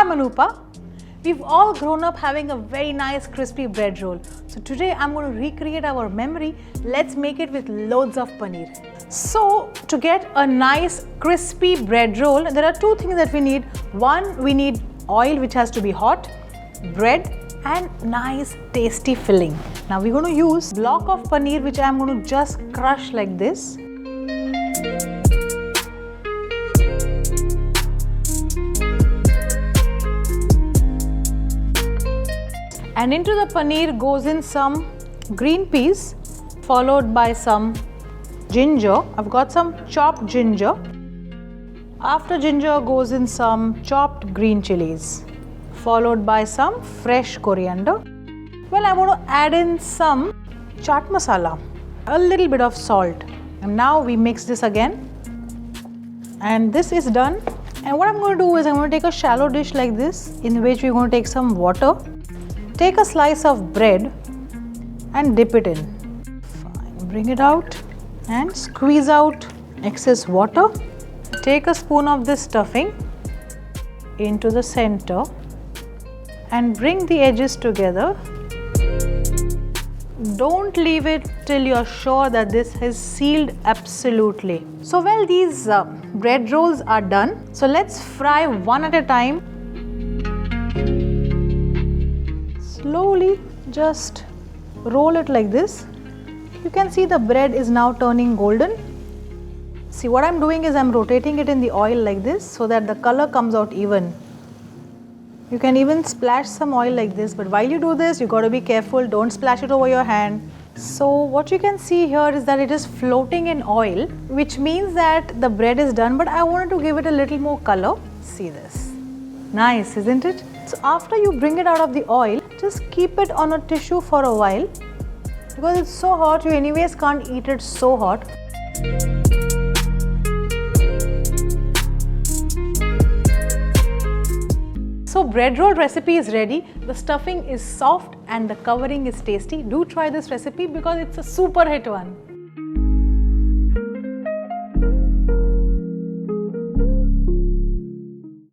I'm Anupa. We've all grown up having a very nice crispy bread roll. So today I'm going to recreate our memory. Let's make it with loads of paneer. So to get a nice crispy bread roll, there are two things that we need. One, we need oil which has to be hot, bread and nice tasty filling. Now we're going to use block of paneer which I'm going to just crush like this. And into the paneer goes in some green peas followed by some ginger. I've got some chopped ginger. After ginger goes in some chopped green chillies followed by some fresh coriander. Well, I want to add in some chaat masala, a little bit of salt. And now we mix this again. And this is done. And what I'm going to do is I'm going to take a shallow dish like this in which we're going to take some water. Take a slice of bread and dip it in. Fine. Bring it out and squeeze out excess water. Take a spoon of this stuffing into the center and bring the edges together. Don't leave it till you're sure that this is sealed absolutely. So well, these bread rolls are done. So let's fry one at a time. Slowly just roll it like this. You can see the bread is now turning golden. See, what I'm doing is I'm rotating it in the oil like this so that the color comes out even. You can even splash some oil like this, but while you do this, you got to be careful, don't splash it over your hand. So what you can see here is that it is floating in oil, which means that the bread is done, but I wanted to give it a little more color. See this. Nice, isn't it? So after you bring it out of the oil, just keep it on a tissue for a while because it's so hot, you anyways can't eat it so hot. So bread roll recipe is ready. The stuffing is soft and the covering is tasty. Do try this recipe because it's a super hit one.